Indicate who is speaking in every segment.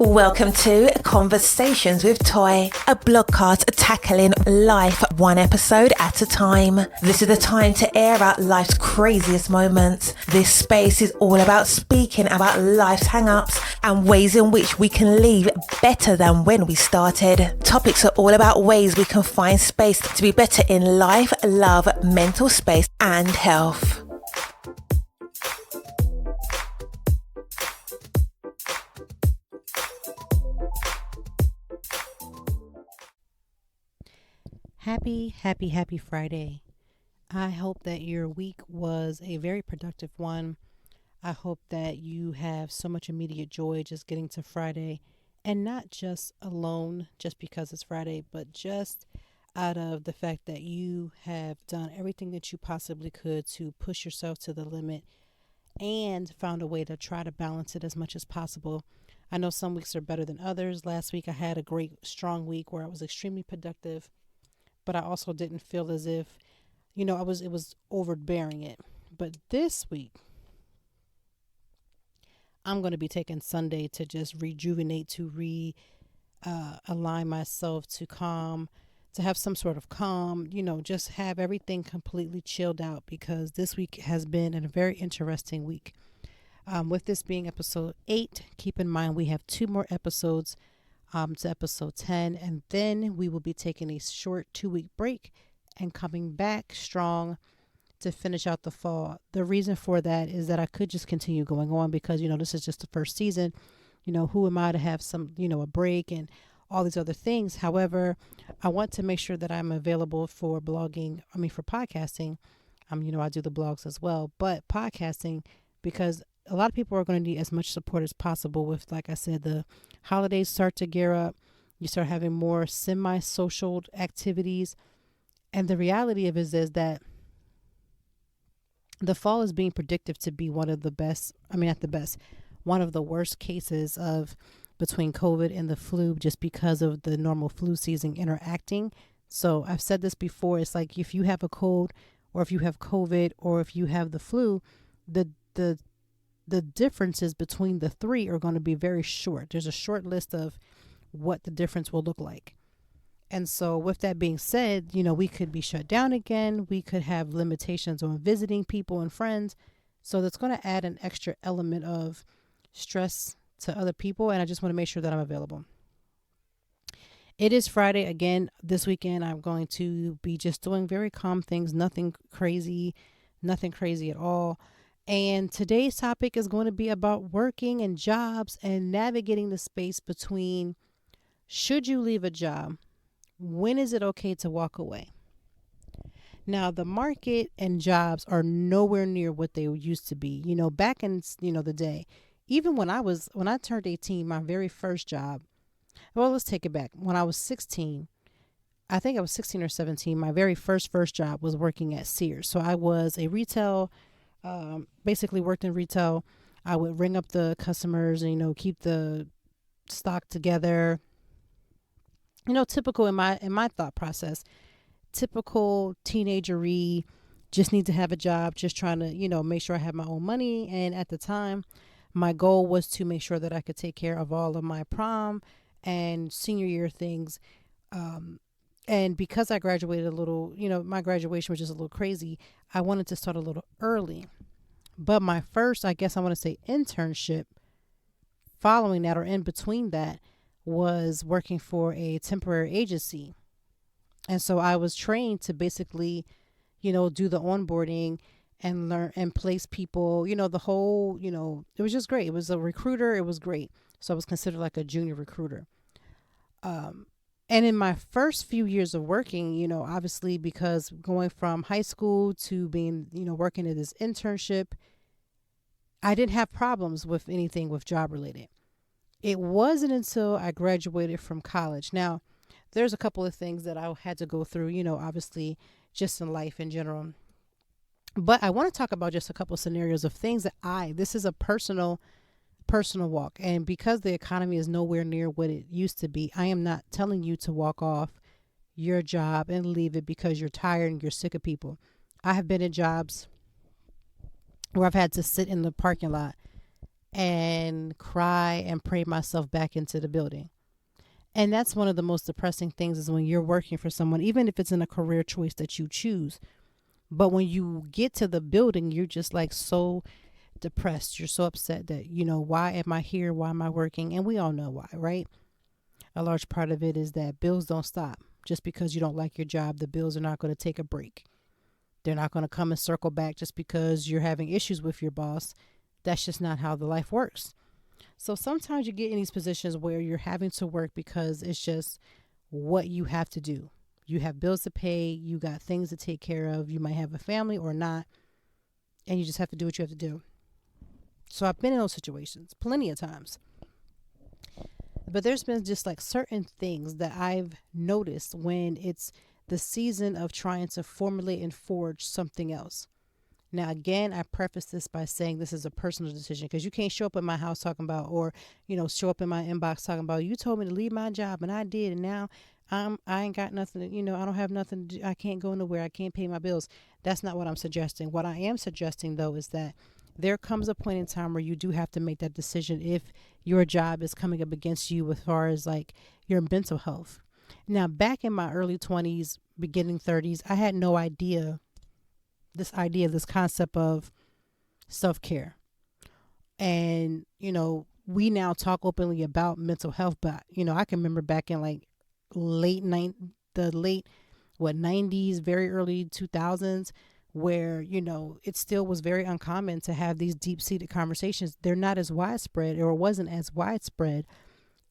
Speaker 1: Welcome to Conversations with Toy, a blogcast tackling life one episode at a time. This is the time to air out life's craziest moments. This space is all about speaking about life's hang-ups and ways in which we can leave better than when we started. Topics are all about ways we can find space to be better in life, love, mental space, and health.
Speaker 2: Happy Friday. I hope that your week was a very productive one. I hope that you have so much immediate joy just getting to Friday, and not just alone just because it's Friday, but just out of the fact that you have done everything that you possibly could to push yourself to the limit and found a way to try to balance it as much as possible. I know some weeks are better than others. Last week I had a great strong week where I was extremely productive, but I also didn't feel as if, it was overbearing it. But this week, I'm going to be taking Sunday to just rejuvenate, to align myself, to calm, to have some sort of calm, just have everything completely chilled out, because this week has been a very interesting week. With this being episode 8, keep in mind we have 2 more episodes to episode 10, and then we will be taking a short 2-week break and coming back strong to finish out the fall. The reason for that is that I could just continue going on because, this is just the first season. Who am I to have some, a break and all these other things? However, I want to make sure that I'm available for for podcasting. I do the blogs as well, but podcasting, because a lot of people are going to need as much support as possible with, like I said, the holidays start to gear up. You start having more semi-social activities. And the reality of it is that the fall is being predicted to be one of the best, one of the worst cases of between COVID and the flu, just because of the normal flu season interacting. So I've said this before. It's like if you have a cold, or if you have COVID, or if you have the flu, the differences between the 3 are going to be very short. There's a short list of what the difference will look like. And so with that being said, we could be shut down again. We could have limitations on visiting people and friends. So that's going to add an extra element of stress to other people. And I just want to make sure that I'm available. It is Friday again. This weekend, I'm going to be just doing very calm things. Nothing crazy at all. And today's topic is going to be about working and jobs and navigating the space between, should you leave a job? When is it okay to walk away? Now, the market and jobs are nowhere near what they used to be. Back in, the day, even when I turned 18, my very first job, well, let's take it back. When I was 16, I think I was 16 or 17, my very first job was working at Sears. So I was a retail basically worked in retail. I would ring up the customers and, keep the stock together. Typical in my thought process, typical teenagery, just need to have a job, just trying to, make sure I have my own money. And at the time, my goal was to make sure that I could take care of all of my prom and senior year things. And because I graduated a little, my graduation was just a little crazy, I wanted to start a little early. But my first, I guess I want to say, internship following that, or in between that, was working for a temporary agency. And so I was trained to basically, do the onboarding and learn and place people, the whole, it was just great. It was a recruiter. It was great. So I was considered like a junior recruiter. And in my first few years of working, obviously, because going from high school to being, working at this internship, I didn't have problems with anything with job related. It wasn't until I graduated from college. Now, there's a couple of things that I had to go through, obviously, just in life in general. But I want to talk about just a couple of scenarios of things that this is a personal walk. And because the economy is nowhere near what it used to be, I am not telling you to walk off your job and leave it because you're tired and you're sick of people. I have been in jobs where I've had to sit in the parking lot and cry and pray myself back into the building. And that's one of the most depressing things is when you're working for someone, even if it's in a career choice that you choose. But when you get to the building, you're just like so depressed. You're so upset that, why am I here? Why am I working? And we all know why, right? A large part of it is that bills don't stop. Just because you don't like your job, the bills are not going to take a break. They're not going to come and circle back just because you're having issues with your boss. That's just not how the life works. So sometimes you get in these positions where you're having to work because it's just what you have to do. You have bills to pay, you got things to take care of, you might have a family or not, and you just have to do what you have to do. So I've been in those situations plenty of times. But there's been just like certain things that I've noticed when it's the season of trying to formulate and forge something else. Now, again, I preface this by saying this is a personal decision because you can't show up at my house talking about, or, show up in my inbox talking about, you told me to leave my job and I did. And now I ain't got nothing, I don't have nothing to do. I can't go nowhere. I can't pay my bills. That's not what I'm suggesting. What I am suggesting, though, is that there comes a point in time where you do have to make that decision if your job is coming up against you as far as like your mental health. Now, back in my early 20s, beginning 30s, I had no idea this concept of self-care. And, we now talk openly about mental health, but, I can remember back in like the late 90s, very early 2000s, where, it still was very uncommon to have these deep-seated conversations. They're not as widespread, or wasn't as widespread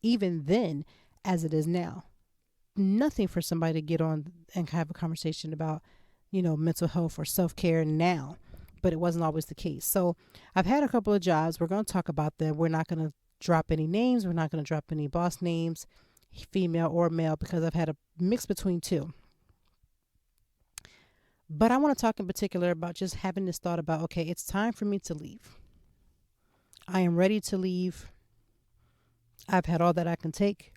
Speaker 2: even then as it is now. Nothing for somebody to get on and have a conversation about, mental health or self-care now, but it wasn't always the case. So I've had a couple of jobs. We're going to talk about them. We're not going to drop any names. We're not going to drop any boss names, female or male, because I've had a mix between two. But I want to talk in particular about just having this thought about, okay, it's time for me to leave. I am ready to leave. I've had all that I can take.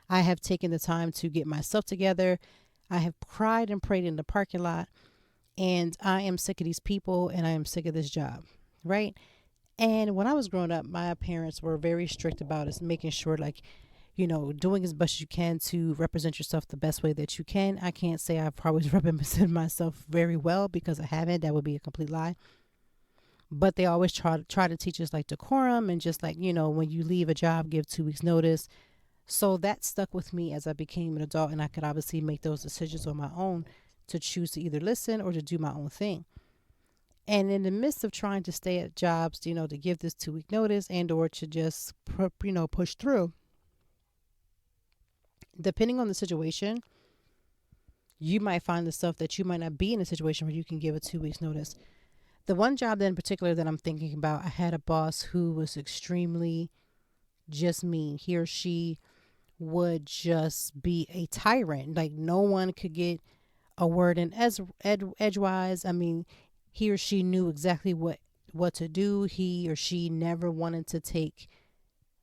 Speaker 2: I have taken the time to get myself together. I have cried and prayed in the parking lot, and I am sick of these people, and I am sick of this job, right? And when I was growing up, my parents were very strict about us, making sure like, doing as best you can to represent yourself the best way that you can. I can't say I've always represented myself very well because I haven't. That would be a complete lie. But they always try to teach us like decorum and just like, when you leave a job, give 2 weeks notice. So that stuck with me as I became an adult, and I could obviously make those decisions on my own to choose to either listen or to do my own thing. And in the midst of trying to stay at jobs, to give this 2 week notice and or to just, push through, depending on the situation, you might find the stuff that you might not be in a situation where you can give a 2 weeks notice. The one job that in particular that I'm thinking about, I had a boss who was extremely just mean. He or she would just be a tyrant. Like no one could get a word in edgewise. I mean, he or she knew exactly what to do. He or she never wanted to take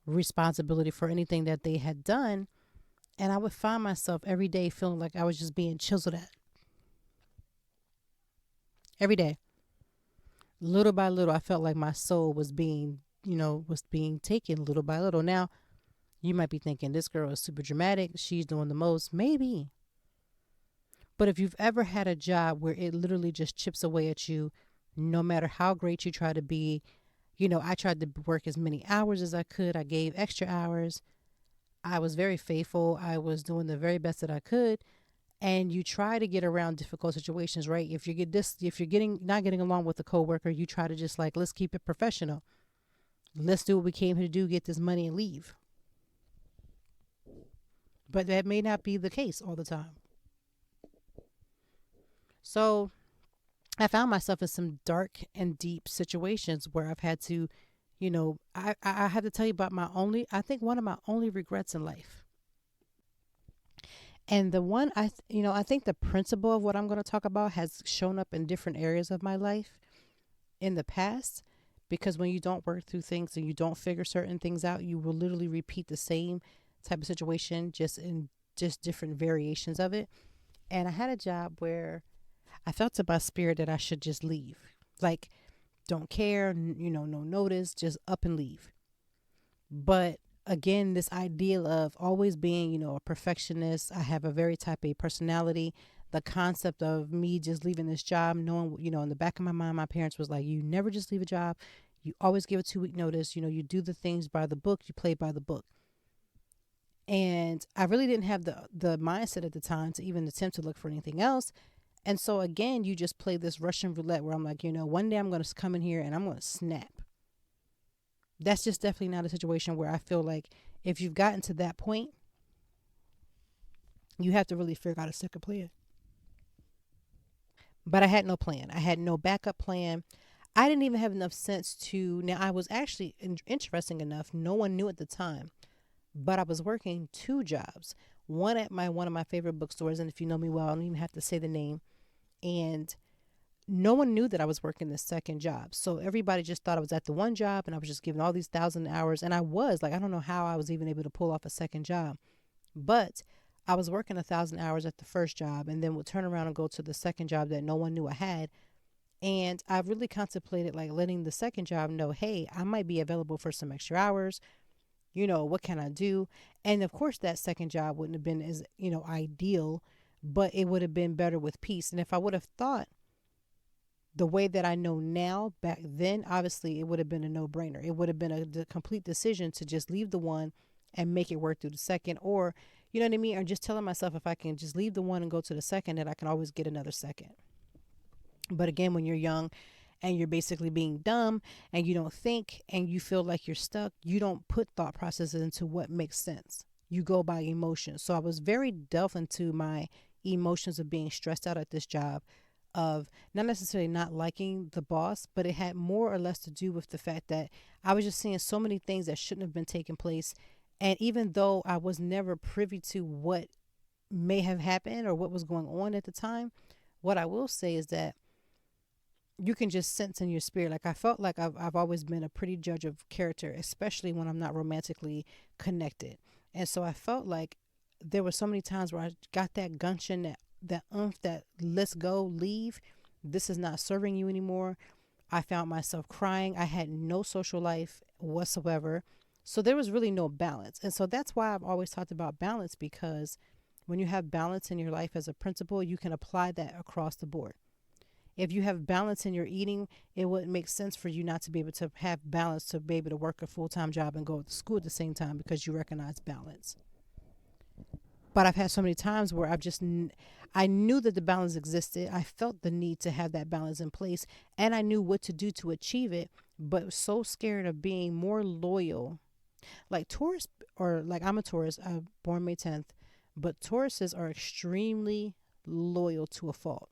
Speaker 2: responsibility for anything that they had done. And I would find myself every day feeling like I was just being chiseled at. Every day. Little by little, I felt like my soul was being taken little by little. Now, you might be thinking, this girl is super dramatic. She's doing the most. Maybe. But if you've ever had a job where it literally just chips away at you, no matter how great you try to be, I tried to work as many hours as I could. I gave extra hours. I was very faithful. I was doing the very best that I could. And you try to get around difficult situations, right? If you're not getting along with a coworker, you try to just like, let's keep it professional. Let's do what we came here to do, get this money and leave. But that may not be the case all the time. So I found myself in some dark and deep situations where I've had to, I had to tell you about one of my only regrets in life. And the one I think the principle of what I'm going to talk about has shown up in different areas of my life in the past, because when you don't work through things and you don't figure certain things out, you will literally repeat the same type of situation, just in different variations of it. And I had a job where I felt in my spirit that I should just leave. Like don't care, no notice, just up and leave. But again, this ideal of always being, a perfectionist, I have a very type A personality. The concept of me just leaving this job, knowing, in the back of my mind, my parents was like, you never just leave a job. You always give a 2-week notice. You do the things by the book, you play by the book. And I really didn't have the mindset at the time to even attempt to look for anything else. And so again, you just play this Russian roulette where I'm like, one day I'm going to come in here and I'm going to snap. That's just definitely not a situation where I feel like if you've gotten to that point, you have to really figure out a second plan. But I had no plan. I had no backup plan. I didn't even have enough sense to. Now, I was actually interesting enough. No one knew at the time, but I was working 2 jobs. One at one of my favorite bookstores, and if you know me well, I don't even have to say the name. And no one knew that I was working this second job. So everybody just thought I was at the one job and I was just giving all these 1,000 hours. And I was like, I don't know how I was even able to pull off a second job, but I was working 1,000 hours at the first job and then would turn around and go to the second job that no one knew I had. And I really contemplated like letting the second job know, hey, I might be available for some extra hours. What can I do? And of course, that second job wouldn't have been as, ideal, but it would have been better with peace. And if I would have thought the way that I know now, back then, obviously it would have been a no-brainer. It would have been a complete decision to just leave the one and make it work through the second, or you know what I mean, or just telling myself if I can just leave the one and go to the second, that I can always get another second. But again, when you're young and you're basically being dumb and you don't think and you feel like you're stuck, you don't put thought processes into what makes sense. You go by emotions. So I was very delved into my emotions of being stressed out at this job, of not necessarily not liking the boss, but it had more or less to do with the fact that I was just seeing so many things that shouldn't have been taking place. And even though I was never privy to what may have happened or what was going on at the time, what I will say is that you can just sense in your spirit. Like I felt like I've always been a pretty judge of character, especially when I'm not romantically connected. And so I felt like there were so many times where I got that gumption, that that let's go, leave. This is not serving you anymore. I found myself crying. I had no social life whatsoever. So there was really no balance. And so that's why I've always talked about balance, because when you have balance in your life as a principle, you can apply that across the board. If you have balance in your eating, it wouldn't make sense for you not to be able to have balance, to be able to work a full-time job and go to school at the same time, because you recognize balance. But I've had so many times where I knew that the balance existed. I felt the need to have that balance in place, and I knew what to do to achieve it, but was so scared of being more loyal. Like Taurus, or like I'm a Taurus, I'm born May 10th, but Tauruses are extremely loyal to a fault.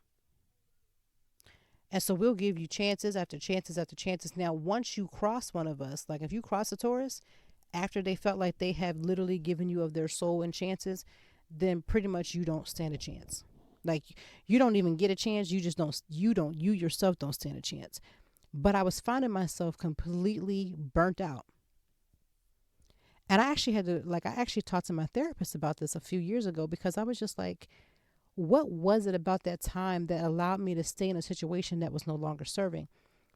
Speaker 2: And so we'll give you chances after chances after chances. Now, once you cross one of us, like if you cross a Taurus, after they felt like they have literally given you of their soul and chances, then pretty much you don't stand a chance. Like you don't even get a chance. You yourself don't stand a chance. But I was finding myself completely burnt out. And I actually talked to my therapist about this a few years ago, because I was just like, what was it about that time that allowed me to stay in a situation that was no longer serving?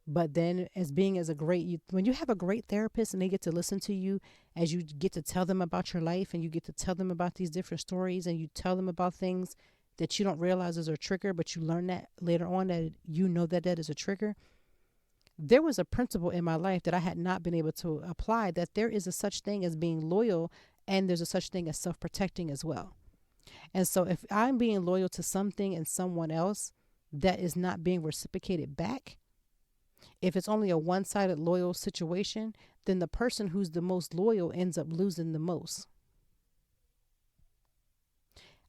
Speaker 2: But then when you have a great therapist and they get to listen to you as you get to tell them about your life, and you get to tell them about these different stories, and you tell them about things that you don't realize is a trigger, but you learn that later on, that that is a trigger. There was a principle in my life that I had not been able to apply, that there is a such thing as being loyal, and there's a such thing as self-protecting as well. And so if I'm being loyal to something and someone else that is not being reciprocated back, if it's only a one-sided loyal situation, then the person who's the most loyal ends up losing the most.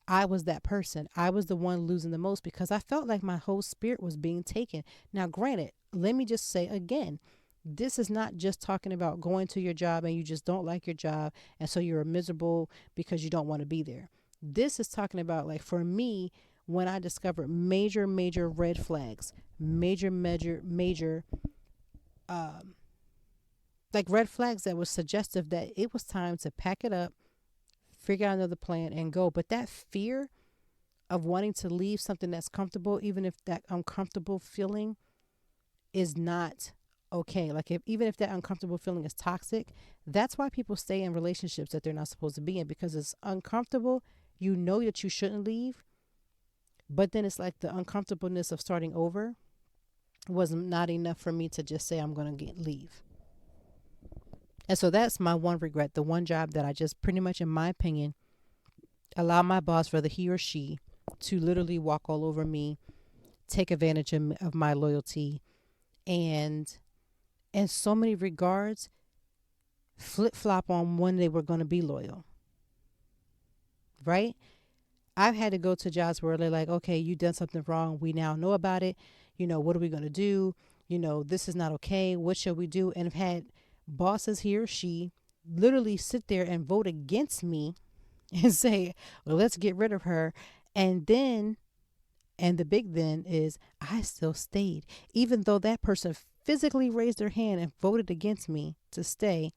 Speaker 2: I was that person. I was the one losing the most, because I felt like my whole spirit was being taken. Now, granted, let me just say again, this is not just talking about going to your job and you just don't like your job, and so you're miserable because you don't want to be there. This is talking about, like, for me, when I discovered major red flags, major, like red flags that was suggestive that it was time to pack it up, figure out another plan, and go. But that fear of wanting to leave something that's comfortable, even if that uncomfortable feeling is not okay. Like even if that uncomfortable feeling is toxic, that's why people stay in relationships that they're not supposed to be in, because it's uncomfortable. You know that you shouldn't leave, but then it's like the uncomfortableness of starting over was not enough for me to just say I'm going to leave. And so that's my one regret, the one job that I just pretty much, in my opinion, allow my boss, whether he or she, to literally walk all over me, take advantage of my loyalty, and in so many regards, flip flop on when they were going to be loyal. Right? I've had to go to jobs where they're like, okay, you done something wrong. We now know about it. What are we going to do? This is not okay. What shall we do? And I've had bosses, he or she, literally sit there and vote against me and say, well, let's get rid of her. And then, and the big then is, I still stayed. Even though that person physically raised their hand and voted against me to stay,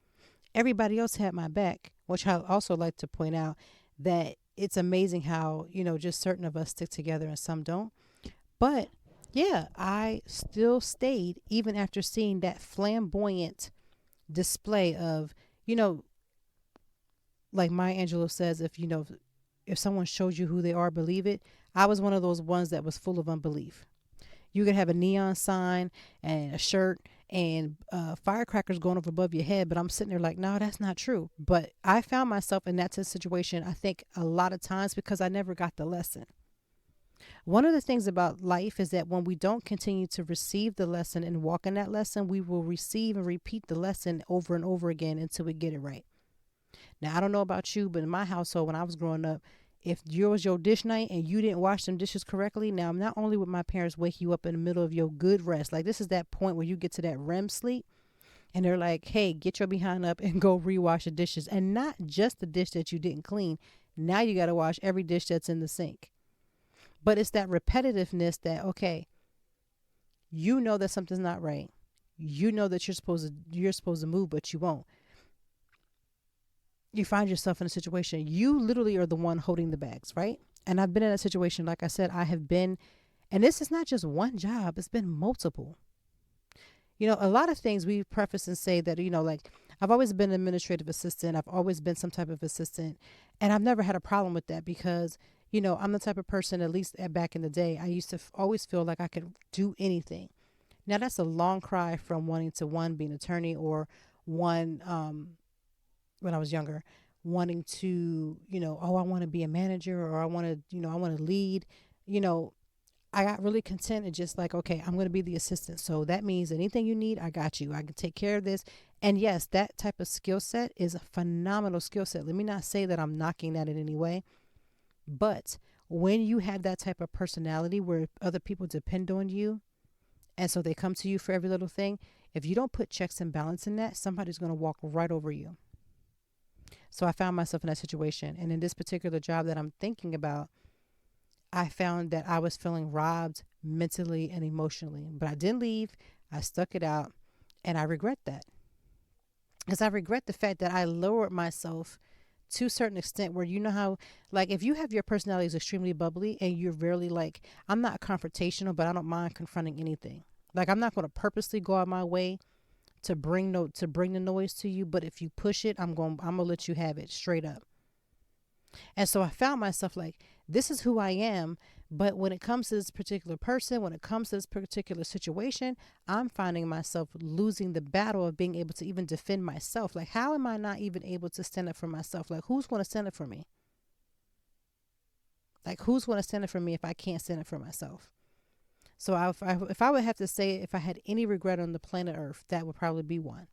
Speaker 2: everybody else had my back, which I also like to point out that it's amazing how, just certain of us stick together and some don't. But yeah, I still stayed even after seeing that flamboyant display of, like Maya Angelou says, if someone shows you who they are, believe it. I was one of those ones that was full of unbelief. You could have a neon sign and a shirt and firecrackers going over above your head, but I'm sitting there like, no, that's not true. But I found myself in that situation, I think, a lot of times because I never got the lesson. One of the things about life is that when we don't continue to receive the lesson and walk in that lesson, we will receive and repeat the lesson over and over again until we get it right. Now, I don't know about you, but in my household, when I was growing up, if yours was your dish night and you didn't wash them dishes correctly, now not only would my parents wake you up in the middle of your good rest, like this is that point where you get to that REM sleep, and they're like, hey, get your behind up and go rewash the dishes. And not just the dish that you didn't clean. Now you got to wash every dish that's in the sink. But it's that repetitiveness that, okay, you know that something's not right. You know that you're supposed to move, but you won't. You find yourself in a situation, you literally are the one holding the bags, right? And I've been in a situation, like I said, I have been, and this is not just one job, it's been multiple. A lot of things we preface and say that, like I've always been an administrative assistant. I've always been some type of assistant, and I've never had a problem with that because, I'm the type of person, at least back in the day, I used to always feel like I could do anything. Now that's a long cry from wanting to, one, be an attorney, or one, when I was younger, wanting to, oh, I want to be a manager, or I want to, I want to lead. I got really content and just like, okay, I'm going to be the assistant. So that means anything you need, I got you. I can take care of this. And yes, that type of skill set is a phenomenal skill set. Let me not say that I'm knocking that in any way. But when you have that type of personality where other people depend on you, and so they come to you for every little thing, if you don't put checks and balance in that, somebody's going to walk right over you. So I found myself in that situation. And in this particular job that I'm thinking about, I found that I was feeling robbed mentally and emotionally. But I didn't leave. I stuck it out. And I regret that. Because I regret the fact that I lowered myself to a certain extent where, how, like, if you have your personality is extremely bubbly and you're rarely like, I'm not confrontational, but I don't mind confronting anything. Like, I'm not going to purposely go out my way to bring the noise to you, but if you push it, I'm gonna let you have it straight up. And so I found myself like, this is who I am, but when it comes to this particular person, when it comes to this particular situation, I'm finding myself losing the battle of being able to even defend myself. Like, how am I not even able to stand up for myself? Like, who's going to stand up for me? Like, who's going to stand up for me if I can't stand up for myself? So if I would have to say, if I had any regret on the planet Earth, that would probably be one.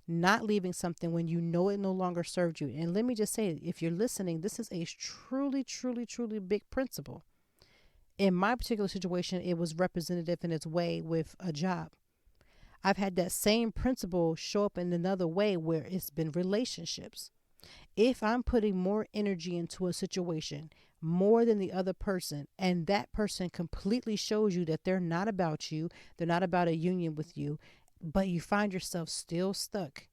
Speaker 2: Not leaving something when you know it no longer served you. And let me just say, if you're listening, this is a truly, truly, truly big principle. In my particular situation, it was representative in its way with a job. I've had that same principle show up in another way where it's been relationships. If I'm putting more energy into a situation, more than the other person, and that person completely shows you that they're not about you, they're not about a union with you, but you find yourself still stuck,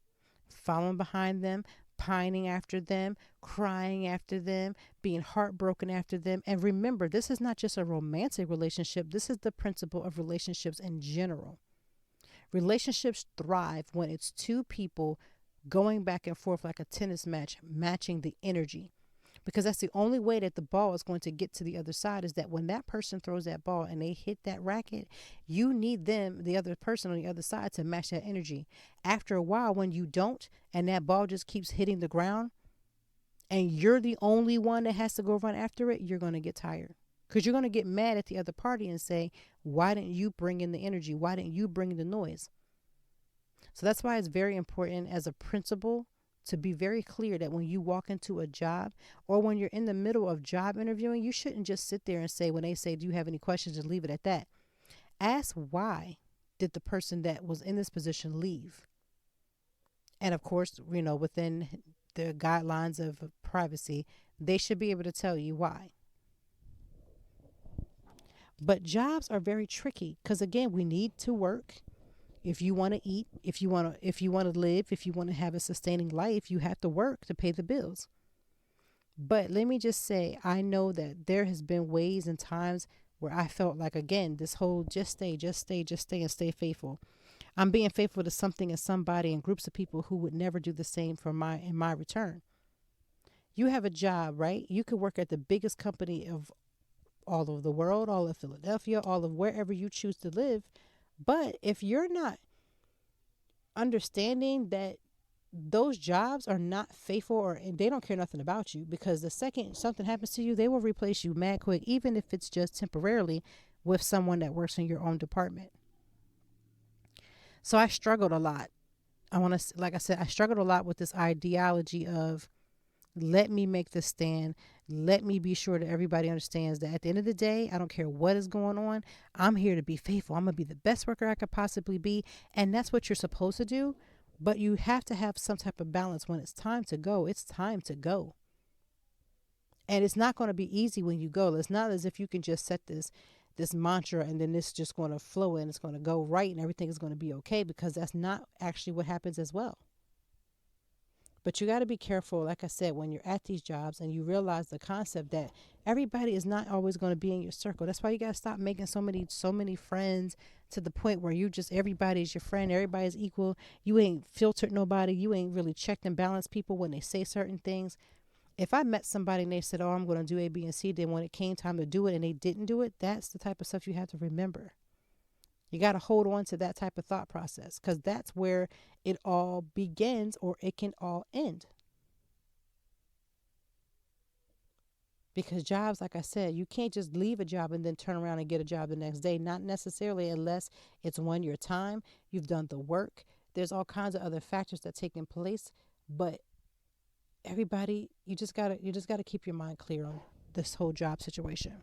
Speaker 2: following behind them, pining after them, crying after them, being heartbroken after them. And remember, this is not just a romantic relationship. This is the principle of relationships in general. Relationships thrive when it's two people going back and forth like a tennis match, matching the energy. Because that's the only way that the ball is going to get to the other side, is that when that person throws that ball and they hit that racket, you need them, the other person on the other side, to match that energy. After a while, when you don't, and that ball just keeps hitting the ground, and you're the only one that has to go run after it, you're going to get tired. Because you're going to get mad at the other party and say, why didn't you bring in the energy? Why didn't you bring in the noise? So that's why it's very important as a principal to be very clear that when you walk into a job, or when you're in the middle of job interviewing, you shouldn't just sit there and say, when they say, do you have any questions, and leave it at that. Ask, why did the person that was in this position leave? And of course, within the guidelines of privacy, they should be able to tell you why. But jobs are very tricky because, again, we need to work. If you want to eat, if you want to live, if you want to have a sustaining life, you have to work to pay the bills. But let me just say, I know that there has been ways and times where I felt like, again, this whole just stay and stay faithful. I'm being faithful to something and somebody and groups of people who would never do the same in my return. You have a job, right? You could work at the biggest company of all over the world, all of Philadelphia, all of wherever you choose to live. But if you're not understanding that those jobs are not faithful, or they don't care nothing about you, because the second something happens to you, they will replace you mad quick, even if it's just temporarily, with someone that works in your own department. So I struggled a lot. Like I said, I struggled a lot with this ideology of, let me make this stand. Let me be sure that everybody understands that at the end of the day, I don't care what is going on. I'm here to be faithful. I'm going to be the best worker I could possibly be. And that's what you're supposed to do. But you have to have some type of balance. When it's time to go, it's time to go. And it's not going to be easy when you go. It's not as if you can just set this mantra and then it's just going to flow and it's going to go right and everything is going to be okay, because that's not actually what happens as well. But you got to be careful, like I said, when you're at these jobs and you realize the concept that everybody is not always going to be in your circle. That's why you got to stop making so many friends, to the point where everybody's your friend, everybody's equal. You ain't filtered nobody. You ain't really checked and balanced people when they say certain things. If I met somebody and they said, oh, I'm going to do A, B, and C, then when it came time to do it and they didn't do it, that's the type of stuff you have to remember. You got to hold on to that type of thought process, because that's where it all begins, or it can all end. Because jobs, like I said, you can't just leave a job and then turn around and get a job the next day. Not necessarily, unless it's your time, you've done the work. There's all kinds of other factors that take in place. But everybody, you just gotta keep your mind clear on this whole job situation.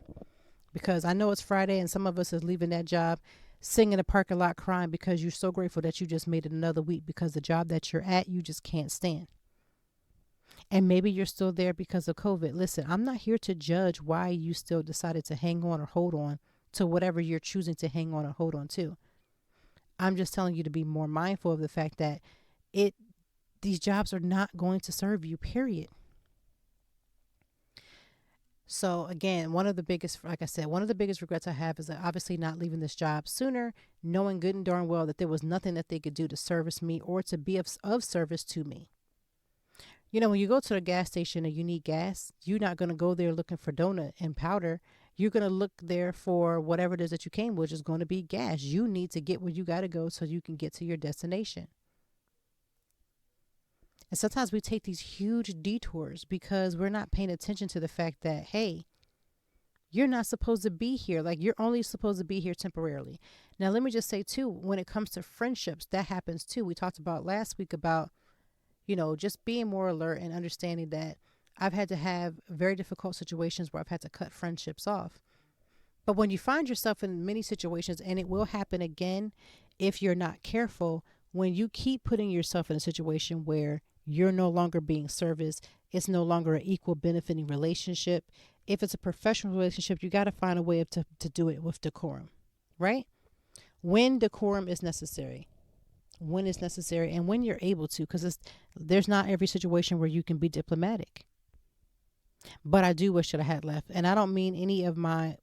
Speaker 2: Because I know it's Friday and some of us is leaving that job sitting in the parking lot crying because you're so grateful that you just made it another week, because the job that you're at, you just can't stand. And maybe you're still there because of COVID. Listen, I'm not here to judge why you still decided to hang on or hold on to whatever you're choosing to hang on or hold on to. I'm just telling you to be more mindful of the fact that these jobs are not going to serve you, period. So again, one of the biggest regrets I have is obviously not leaving this job sooner, knowing good and darn well that there was nothing that they could do to service me or to be of service to me. When you go to a gas station and you need gas, you're not going to go there looking for donut and powder. You're going to look there for whatever it is that you came, which is going to be gas. You need to get where you got to go so you can get to your destination. And sometimes we take these huge detours because we're not paying attention to the fact that, hey, you're not supposed to be here. Like, you're only supposed to be here temporarily. Now, let me just say, too, when it comes to friendships, that happens, too. We talked about last week about, just being more alert and understanding that I've had to have very difficult situations where I've had to cut friendships off. But when you find yourself in many situations, and it will happen again if you're not careful, when you keep putting yourself in a situation where you're no longer being serviced, it's no longer an equal benefiting relationship. If it's a professional relationship, you got to find a way to do it with decorum, right? When decorum is necessary. When it's necessary and when you're able to, because there's not every situation where you can be diplomatic. But I do wish that I had left. And I don't mean any of my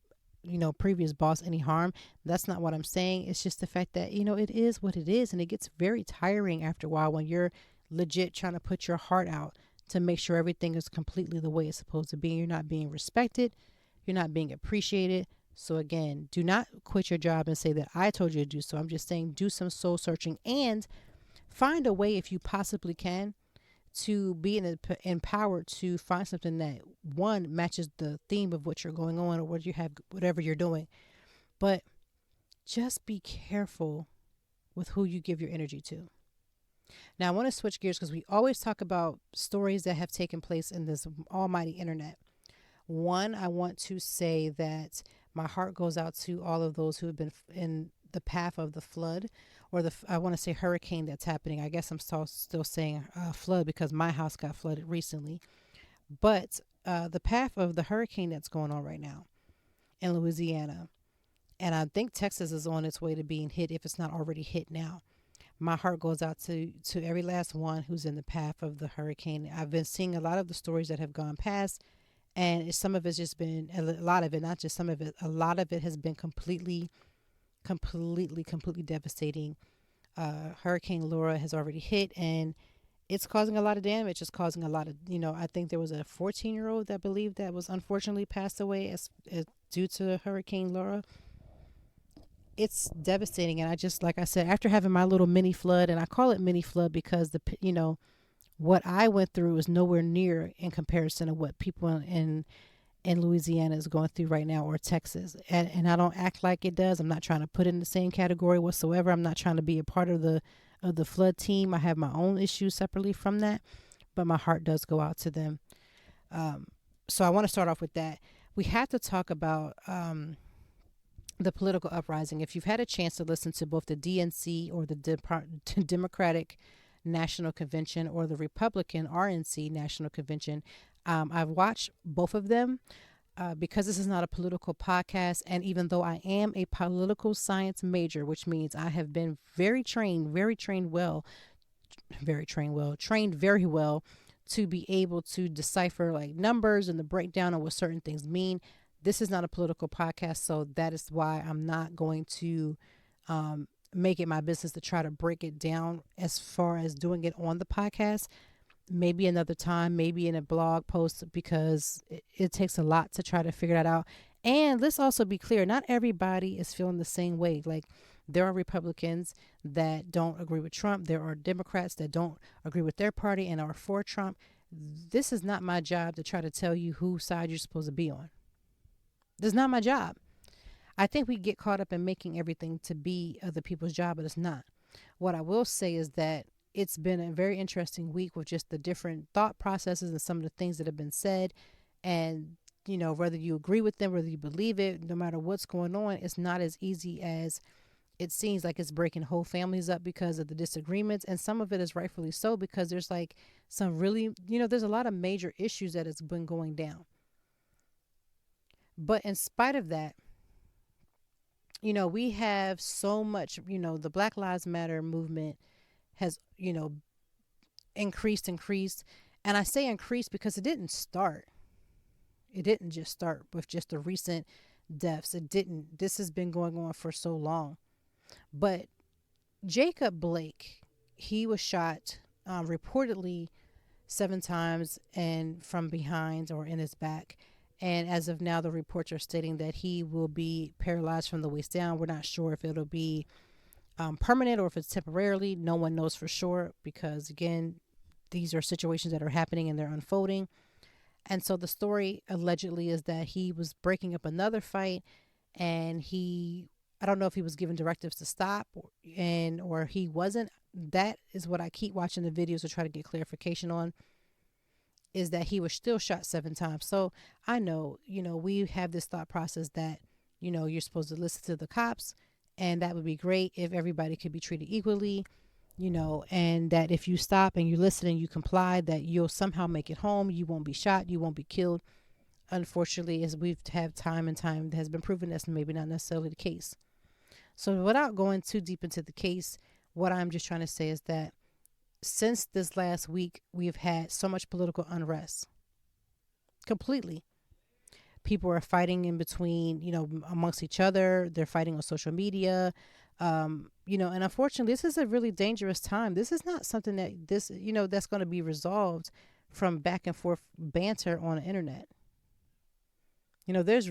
Speaker 2: previous boss any harm. That's not what I'm saying. It's just the fact that, it is what it is. And it gets very tiring after a while when you're legit trying to put your heart out to make sure everything is completely the way it's supposed to be. You're not being respected. You're not being appreciated. So again, do not quit your job and say that I told you to do so. I'm just saying do some soul searching and find a way, if you possibly can, to be empowered to find something that, one, matches the theme of what you're going on or what you have, whatever you're doing. But just be careful with who you give your energy to. Now, I want to switch gears because we always talk about stories that have taken place in this almighty internet. One, I want to say that my heart goes out to all of those who have been in the path of the flood, or I want to say hurricane that's happening. I guess I'm still saying flood because my house got flooded recently. But the path of the hurricane that's going on right now in Louisiana, and I think Texas is on its way to being hit if it's not already hit now. My heart goes out to every last one who's in the path of the hurricane. I've been seeing a lot of the stories that have gone past, and some of it's just been, a lot of it, not just some of it, a lot of it has been completely devastating. Hurricane Laura has already hit, and it's causing a lot of damage. It's causing a lot of, I think there was a 14-year-old that believed that was unfortunately passed away as due to Hurricane Laura. It's devastating. And I just, like I said, after having my little mini flood, and I call it mini flood because what I went through is nowhere near in comparison to what people in Louisiana is going through right now, or Texas. And I don't act like it does. I'm not trying to put it in the same category whatsoever. I'm not trying to be a part of the flood team. I have my own issues separately from that, but my heart does go out to them. So I want to start off with that. We have to talk about the political uprising. If you've had a chance to listen to both the DNC or the Democratic National Convention or the Republican RNC National Convention, I've watched both of them because this is not a political podcast. And even though I am a political science major, which means I have been trained very well to be able to decipher like numbers and the breakdown of what certain things mean. This is not a political podcast, so that is why I'm not going to make it my business to try to break it down as far as doing it on the podcast. Maybe another time, maybe in a blog post, because it takes a lot to try to figure that out. And let's also be clear, not everybody is feeling the same way. Like, there are Republicans that don't agree with Trump. There are Democrats that don't agree with their party and are for Trump. This is not my job to try to tell you whose side you're supposed to be on. This is not my job. I think we get caught up in making everything to be other people's job, but it's not. What I will say is that it's been a very interesting week with just the different thought processes and some of the things that have been said. And, whether you agree with them, whether you believe it, no matter what's going on, it's not as easy as it seems. Like, it's breaking whole families up because of the disagreements. And some of it is rightfully so, because there's like some really, there's a lot of major issues that has been going down. But in spite of that, we have so much, the Black Lives Matter movement has, increased. And I say increased because it didn't start. It didn't just start with just the recent deaths. This has been going on for so long. But Jacob Blake, he was shot reportedly 7 times and from behind or in his back. And as of now, the reports are stating that he will be paralyzed from the waist down. We're not sure if it'll be permanent or if it's temporarily. No one knows for sure because, again, these are situations that are happening and they're unfolding. And so the story allegedly is that he was breaking up another fight, and I don't know if he was given directives to stop or he wasn't. That is what I keep watching the videos to try to get clarification on, is that he was still shot 7 times. So I know, we have this thought process that, you're supposed to listen to the cops, and that would be great if everybody could be treated equally, and that if you stop and you listen and you comply, that you'll somehow make it home. You won't be shot. You won't be killed. Unfortunately, as we've had time and time, has been proven that's maybe not necessarily the case. So without going too deep into the case, what I'm just trying to say is that since this last week, we've had so much political unrest. Completely. People are fighting in between, amongst each other. They're fighting on social media. And unfortunately, this is a really dangerous time. This is not something that's going to be resolved from back and forth banter on the internet. There's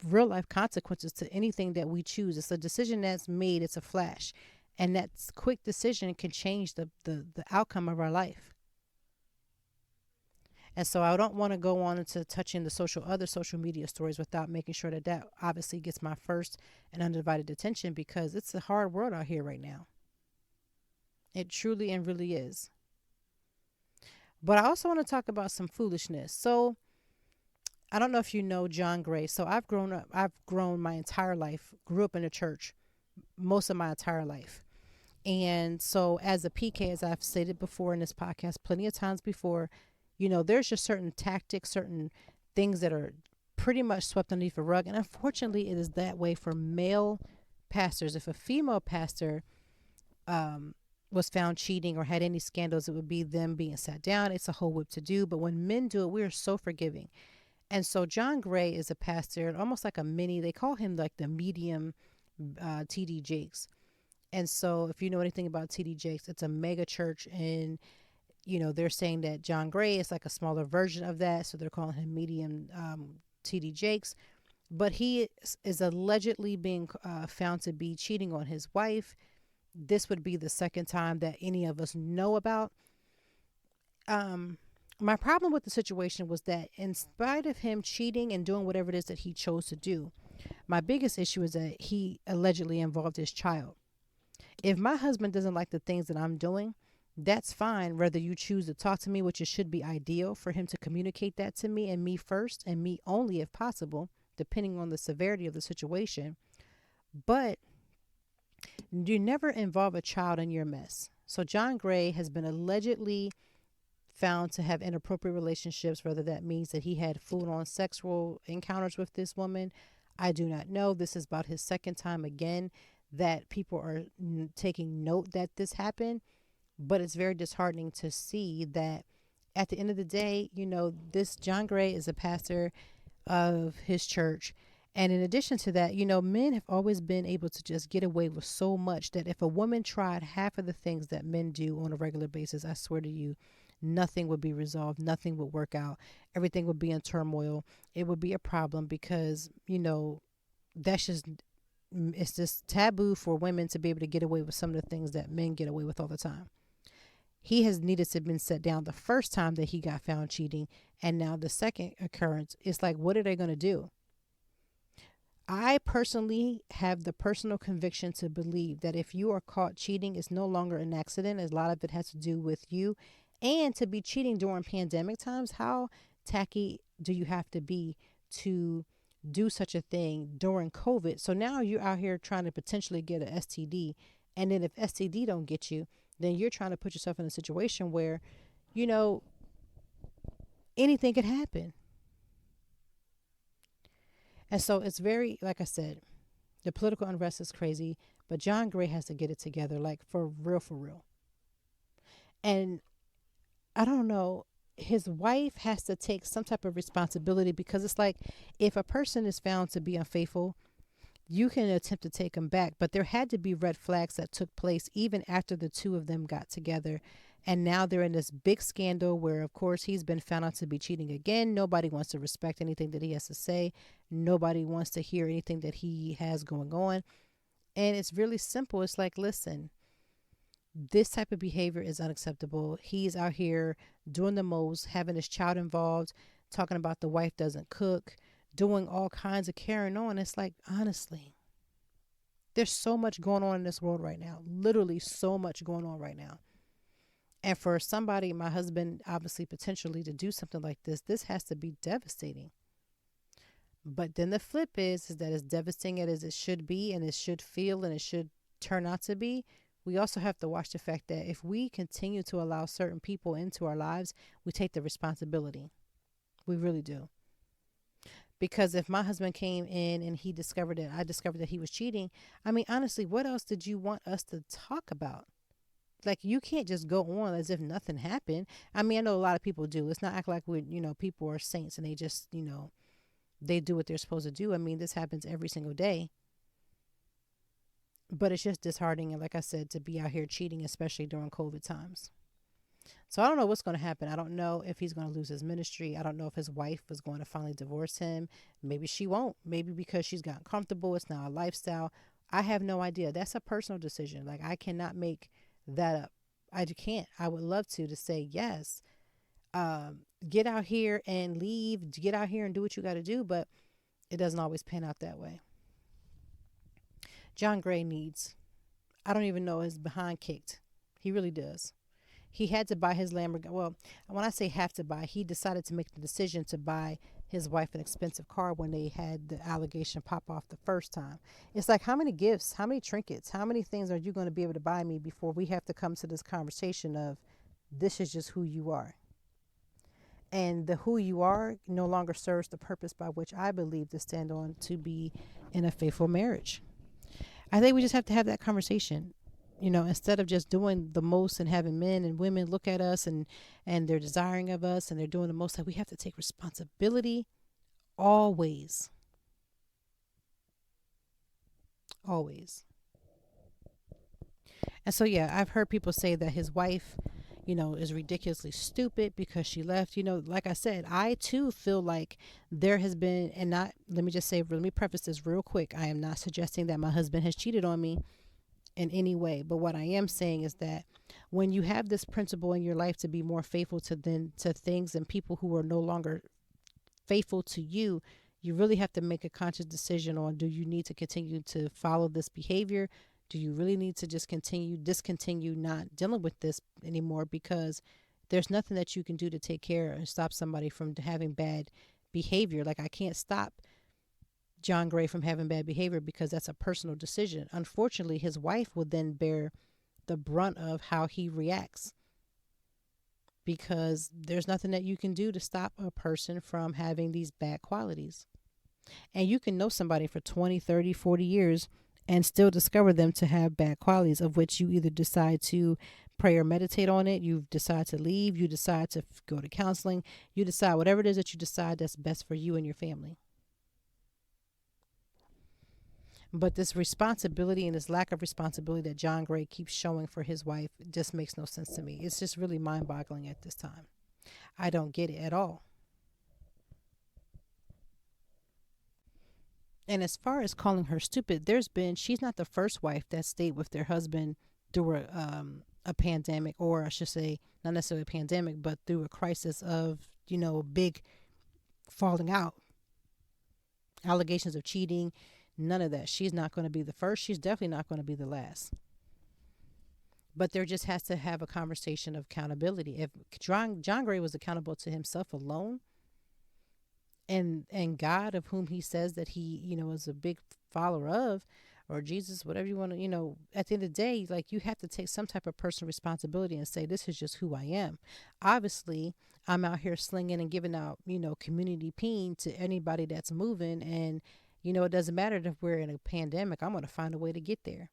Speaker 2: real life consequences to anything that we choose. It's a decision that's made. It's a flash. And that quick decision can change the outcome of our life. And so I don't want to go on into touching the other social media stories without making sure that obviously gets my first and undivided attention, because it's a hard world out here right now. It truly and really is. But I also want to talk about some foolishness. So I don't know if you know John Gray. So I've grown my entire life, grew up in the church most of my entire life. And so as a PK, as I've stated before in this podcast plenty of times before, there's just certain tactics, certain things that are pretty much swept underneath the rug. And unfortunately, it is that way for male pastors. If a female pastor was found cheating or had any scandals, it would be them being sat down. It's a whole whip to do. But when men do it, we are so forgiving. And so John Gray is a pastor, almost like a mini, they call him like the medium TD Jakes. And so if you know anything about TD Jakes, it's a mega church, and they're saying that John Gray is like a smaller version of that. So they're calling him medium TD Jakes. But he is allegedly being found to be cheating on his wife. This would be the second time that any of us know about. My problem with the situation was that in spite of him cheating and doing whatever it is that he chose to do, my biggest issue is that he allegedly involved his child. If my husband doesn't like the things that I'm doing, that's fine. Whether you choose to talk to me, which it should be ideal for him to communicate that to me, and me first and me only if possible, depending on the severity of the situation. But you never involve a child in your mess. So John Gray has been allegedly found to have inappropriate relationships, whether that means that he had full-on sexual encounters with this woman. I do not know. This is about his second time again that people are taking note that this happened. But it's very disheartening to see that at the end of the day, this John Gray is a pastor of his church. And in addition to that, men have always been able to just get away with so much that if a woman tried half of the things that men do on a regular basis, I swear to you, nothing would be resolved. Nothing would work out. Everything would be in turmoil. It would be a problem because, it's just taboo for women to be able to get away with some of the things that men get away with all the time. He has needed to have been set down the first time that he got found cheating. And now the second occurrence, it's like, what are they going to do? I personally have the personal conviction to believe that if you are caught cheating, it's no longer an accident. A lot of it has to do with you. And to be cheating during pandemic times, how tacky do you have to be to do such a thing during COVID? So now you're out here trying to potentially get an STD. And then if STD don't get you, then you're trying to put yourself in a situation where, anything could happen. And so it's very, like I said, the political unrest is crazy, but John Gray has to get it together, like for real, for real. And I don't know, his wife has to take some type of responsibility, because it's like if a person is found to be unfaithful, you can attempt to take them back. But there had to be red flags that took place even after the two of them got together. And now they're in this big scandal where, of course, he's been found out to be cheating again. Nobody wants to respect anything that he has to say. Nobody wants to hear anything that he has going on. And it's really simple. It's like, listen, this type of behavior is unacceptable. He's out here doing the most, having his child involved, talking about the wife doesn't cook, doing all kinds of carrying on. It's like, honestly, there's so much going on in this world right now. Literally so much going on right now. And for somebody, my husband, obviously, potentially to do something like this has to be devastating. But then the flip is that as devastating as it should be, and it should feel, and it should turn out to be, we also have to watch the fact that if we continue to allow certain people into our lives, we take the responsibility. We really do. Because if my husband came in and I discovered that he was cheating, I mean, honestly, what else did you want us to talk about? Like, you can't just go on as if nothing happened. I mean, I know a lot of people do. Let's not act like people are saints and they just, they do what they're supposed to do. I mean, this happens every single day. But it's just disheartening, and like I said, to be out here cheating, especially during COVID times. So I don't know what's going to happen. I don't know if he's going to lose his ministry. I don't know if his wife is going to finally divorce him. Maybe she won't. Maybe because she's gotten comfortable. It's now a lifestyle. I have no idea. That's a personal decision. Like, I cannot make that up. I can't. I would love to say yes. Get out here and leave. Get out here and do what you got to do. But it doesn't always pan out that way. John Gray needs, I don't even know, his behind kicked. He really does. He had to buy his Lamborghini. Well, when I say have to buy, he decided to make the decision to buy his wife an expensive car when they had the allegation pop off the first time. It's like, how many gifts, how many trinkets, how many things are you going to be able to buy me before we have to come to this conversation of this is just who you are? And the who you are no longer serves the purpose by which I believe to stand on to be in a faithful marriage. I think we just have to have that conversation. Instead of just doing the most and having men and women look at us and they're desiring of us and they're doing the most, that we have to take responsibility always. Always. And so, yeah, I've heard people say that his wife, is ridiculously stupid because she left. Like I said, I too feel like there has been, and not, let me preface this real quick. I am not suggesting that my husband has cheated on me in any way. But what I am saying is that when you have this principle in your life to be more faithful to things and people who are no longer faithful to you, you really have to make a conscious decision on, do you need to continue to follow this behavior? Do you really need to just discontinue not dealing with this anymore? Because there's nothing that you can do to take care and stop somebody from having bad behavior. Like, I can't stop John Gray from having bad behavior because that's a personal decision. Unfortunately, his wife will then bear the brunt of how he reacts, because there's nothing that you can do to stop a person from having these bad qualities. And you can know somebody for 20, 30, 40 years and still discover them to have bad qualities, of which you either decide to pray or meditate on it, you decide to leave, you decide to go to counseling, you decide whatever it is that you decide that's best for you and your family. But this responsibility and this lack of responsibility that John Gray keeps showing for his wife just makes no sense to me. It's just really mind-boggling at this time. I don't get it at all. And as far as calling her stupid, she's not the first wife that stayed with their husband through a pandemic, or I should say, not necessarily a pandemic, but through a crisis of, big falling out. Allegations of cheating, none of that. She's not going to be the first. She's definitely not going to be the last. But there just has to have a conversation of accountability. If John Gray was accountable to himself alone, and God, of whom he says that he, is a big follower of, or Jesus, whatever you want to, at the end of the day, like, you have to take some type of personal responsibility and say, this is just who I am. Obviously, I'm out here slinging and giving out, community peen to anybody that's moving. And, it doesn't matter if we're in a pandemic, I'm going to find a way to get there.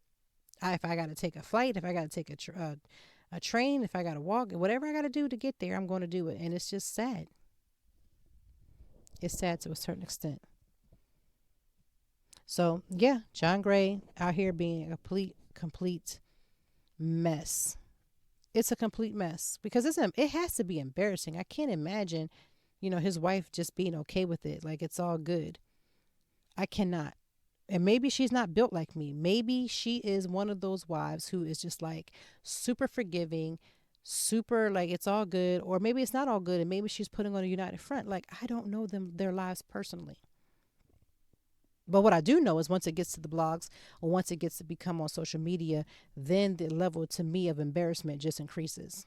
Speaker 2: If I got to take a flight, if I got to take a train, if I got to walk, whatever I got to do to get there, I'm going to do it. And it's just sad. It's sad to a certain extent. So, yeah, John Gray out here being a complete mess. It's a complete mess because it has to be embarrassing. I can't imagine, his wife just being okay with it. Like, it's all good. I cannot. And maybe she's not built like me. Maybe she is one of those wives who is just like super forgiving, super like it's all good, or maybe it's not all good, and maybe she's putting on a united front. Like, I don't know their lives personally. But what I do know is once it gets to the blogs, or once it gets to become on social media, then the level to me of embarrassment just increases.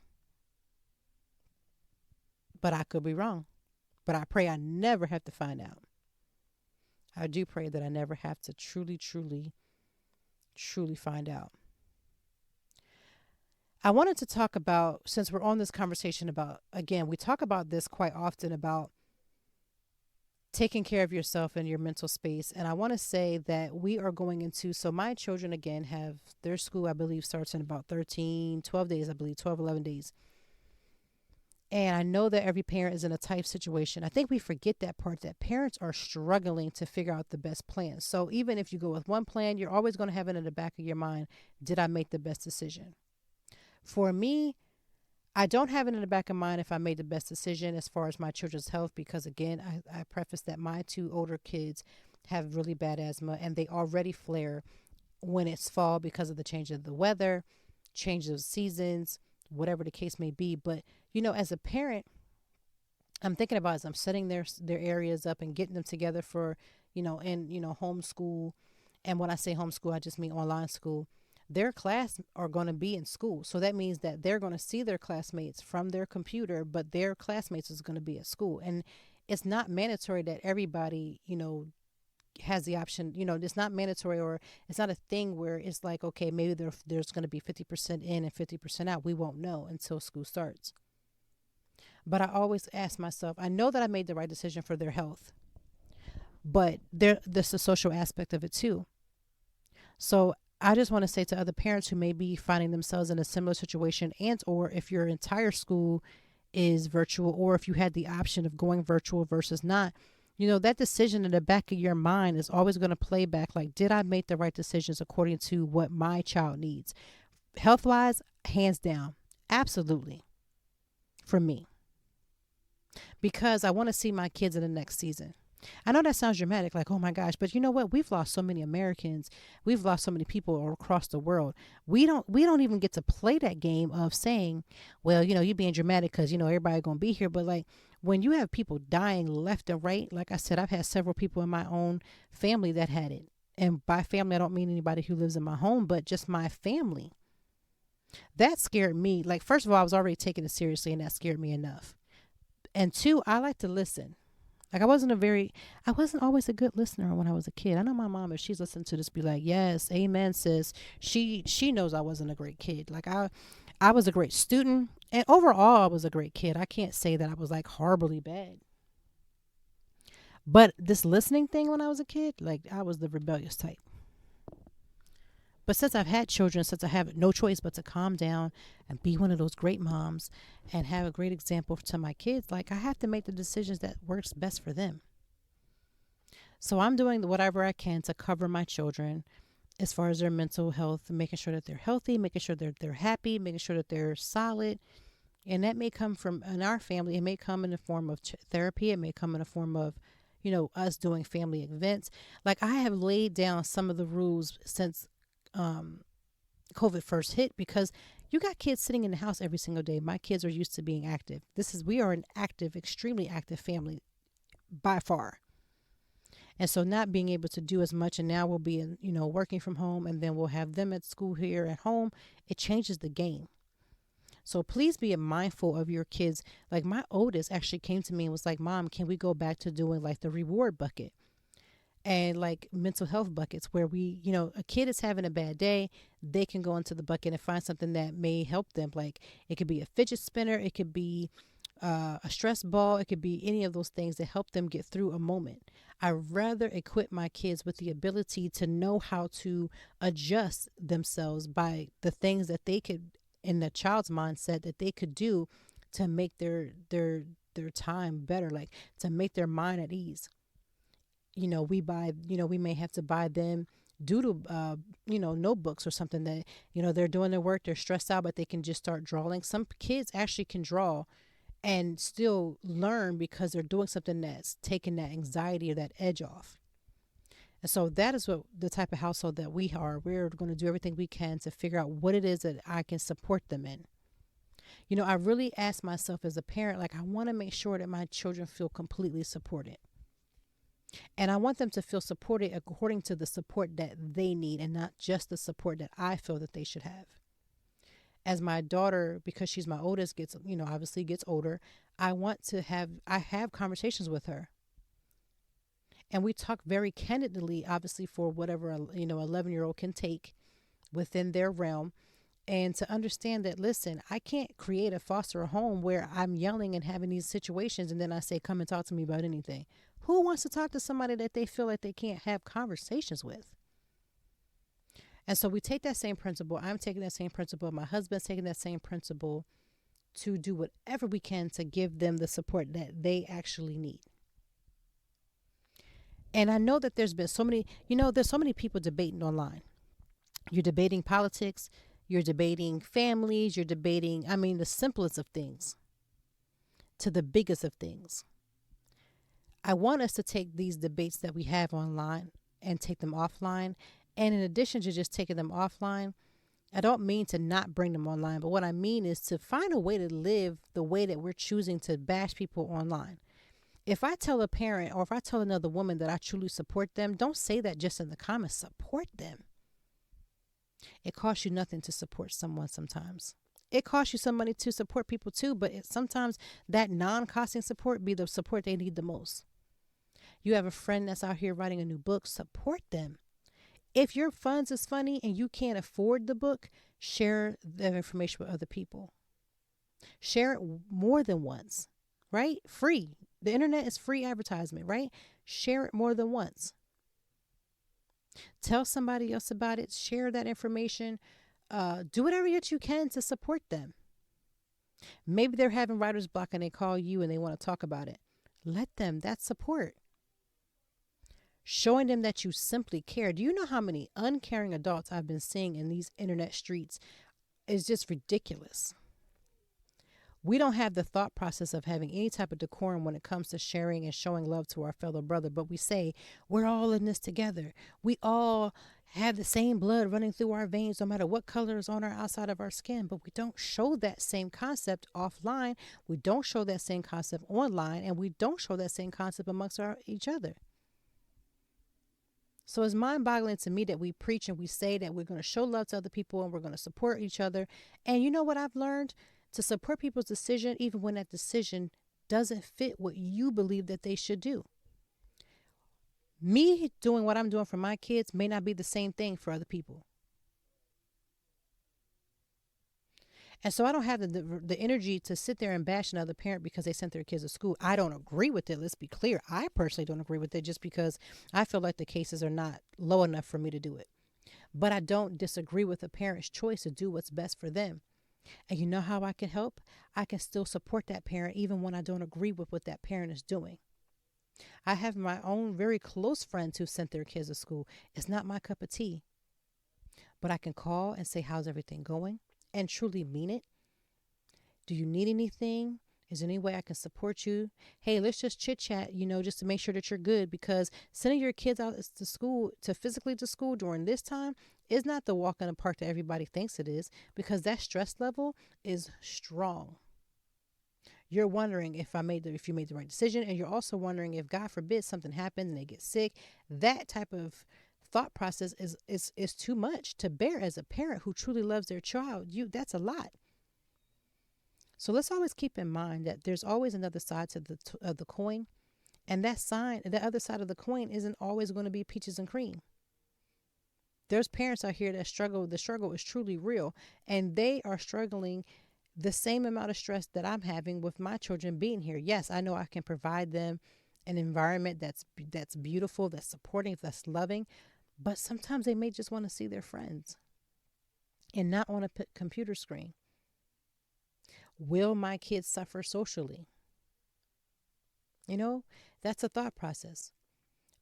Speaker 2: But I could be wrong. But I pray I never have to find out. I do pray that I never have to truly, truly, truly find out. I wanted to talk about, since we're on this conversation about, again, we talk about this quite often about taking care of yourself and your mental space. And I want to say that we are going into, so my children, again, have their school, I believe, starts in about 12 days, I believe, 12, 11 days. And I know that every parent is in a tight situation. I think we forget that part, that parents are struggling to figure out the best plan. So even if you go with one plan, you're always going to have it in the back of your mind. Did I make the best decision? For me, I don't have it in the back of mind if I made the best decision as far as my children's health, because again, I preface that my two older kids have really bad asthma and they already flare when it's fall because of the change of the weather, change of seasons, whatever the case may be. But, as a parent, I'm thinking about as I'm setting their areas up and getting them together for, homeschool. And when I say homeschool, I just mean online school. Their class are going to be in school. So that means that they're going to see their classmates from their computer, but their classmates is going to be at school. And it's not mandatory that everybody, has the option, it's not mandatory, or it's not a thing where it's like, okay, maybe there's going to be 50% in and 50% out. We won't know until school starts. But I always ask myself, I know that I made the right decision for their health, but there's the social aspect of it too. So I just want to say to other parents who may be finding themselves in a similar situation, and or if your entire school is virtual, or if you had the option of going virtual versus not, that decision in the back of your mind is always going to play back like, did I make the right decisions according to what my child needs? Health wise, hands down, absolutely, for me. Because I want to see my kids in the next season. I know that sounds dramatic, like, oh my gosh, but you know what? We've lost so many Americans. We've lost so many people all across the world. We don't even get to play that game of saying, well, you're being dramatic because, everybody going to be here. But like when you have people dying left and right, like I said, I've had several people in my own family that had it. And by family, I don't mean anybody who lives in my home, but just my family. That scared me. Like, first of all, I was already taking it seriously, and that scared me enough. And two, I like to listen. Like I wasn't always a good listener when I was a kid. I know my mom, if she's listening to this, be like, yes, amen, sis. She knows I wasn't a great kid. Like I was a great student, and overall I was a great kid. I can't say that I was like horribly bad. But this listening thing when I was a kid, like I was the rebellious type. But since I've had children, since I have no choice but to calm down and be one of those great moms and have a great example to my kids, like I have to make the decisions that works best for them. So I'm doing whatever I can to cover my children as far as their mental health, making sure that they're healthy, making sure that they're happy, making sure that they're solid. And that may come from, in our family, it may come in the form of therapy. It may come in the form of, us doing family events. Like I have laid down some of the rules since COVID first hit, because you got kids sitting in the house every single day. My kids are used to being active. We are an active, extremely active family by far. And so not being able to do as much, and now we'll be working from home, and then we'll have them at school here at home. It changes the game. So please be mindful of your kids. Like my oldest actually came to me and was like, Mom, can we go back to doing like the reward bucket? And like mental health buckets where a kid is having a bad day, they can go into the bucket and find something that may help them. Like it could be a fidget spinner, it could be a stress ball, it could be any of those things that help them get through a moment. I rather equip my kids with the ability to know how to adjust themselves by the things that they could, in the child's mindset, that they could do to make their time better, like to make their mind at ease. We may have to buy them doodle, notebooks or something that, they're doing their work, they're stressed out, but they can just start drawing. Some kids actually can draw and still learn because they're doing something that's taking that anxiety or that edge off. And so that is what the type of household that we are. We're going to do everything we can to figure out what it is that I can support them in. I really ask myself as a parent, like I want to make sure that my children feel completely supported. And I want them to feel supported according to the support that they need, and not just the support that I feel that they should have. As my daughter, because she's my oldest, obviously gets older, I have conversations with her. And we talk very candidly, obviously, for whatever, 11-year-old can take within their realm. And to understand that, listen, I can't create a foster home where I'm yelling and having these situations and then I say, come and talk to me about anything. Who wants to talk to somebody that they feel like they can't have conversations with? And so we take that same principle. I'm taking that same principle. My husband's taking that same principle to do whatever we can to give them the support that they actually need. And I know that there's been so many, there's so many people debating online. You're debating politics, you're debating families, you're debating, the simplest of things to the biggest of things. I want us to take these debates that we have online and take them offline. And in addition to just taking them offline, I don't mean to not bring them online, but what I mean is to find a way to live the way that we're choosing to bash people online. If I tell a parent or if I tell another woman that I truly support them, don't say that just in the comments. Support them. It costs you nothing to support someone sometimes. It costs you some money to support people too, but sometimes that non-costing support be the support they need the most. You have a friend that's out here writing a new book, support them. If your funds is funny and you can't afford the book, share that information with other people. Share it more than once, right? Free. The internet is free advertisement, right? Share it more than once. Tell somebody else about it. Share that information. Do whatever that you can to support them. Maybe they're having writer's block and they call you and they want to talk about it. Let them. That's support. Showing them that you simply care. Do you know how many uncaring adults I've been seeing in these internet streets? It's just ridiculous. We don't have the thought process of having any type of decorum when it comes to sharing and showing love to our fellow brother. But we say, we're all in this together. We all have the same blood running through our veins, no matter what color is on our outside of our skin. But we don't show that same concept offline. We don't show that same concept online. And we don't show that same concept amongst each other. So it's mind-boggling to me that we preach and we say that we're going to show love to other people and we're going to support each other. And you know what I've learned? To support people's decision, even when that decision doesn't fit what you believe that they should do. Me doing what I'm doing for my kids may not be the same thing for other people. And so I don't have the energy to sit there and bash another parent because they sent their kids to school. I don't agree with it. Let's be clear. I personally don't agree with it just because I feel like the cases are not low enough for me to do it. But I don't disagree with a parent's choice to do what's best for them. And you know how I can help? I can still support that parent even when I don't agree with what that parent is doing. I have my own very close friends who sent their kids to school. It's not my cup of tea. But I can call and say, how's everything going? And truly mean it. Do you need anything? Is there any way I can support you? Hey, let's just chit chat, just to make sure that you're good, because sending your kids out to school, physically to school during this time is not the walk in the park that everybody thinks it is, because that stress level is strong. You're wondering if you made the right decision. And you're also wondering if, God forbid, something happens and they get sick. That type of thought process is too much to bear as a parent who truly loves their child. That's a lot. So let's always keep in mind that there's always another side to the coin, and the other side of the coin isn't always going to be peaches and cream. There's parents out here that struggle. The struggle is truly real, and they are struggling the same amount of stress that I'm having with my children being here. Yes, I know I can provide them an environment that's beautiful, that's supporting, that's loving, but sometimes they may just want to see their friends and not on a computer screen. Will my kids suffer socially? That's a thought process.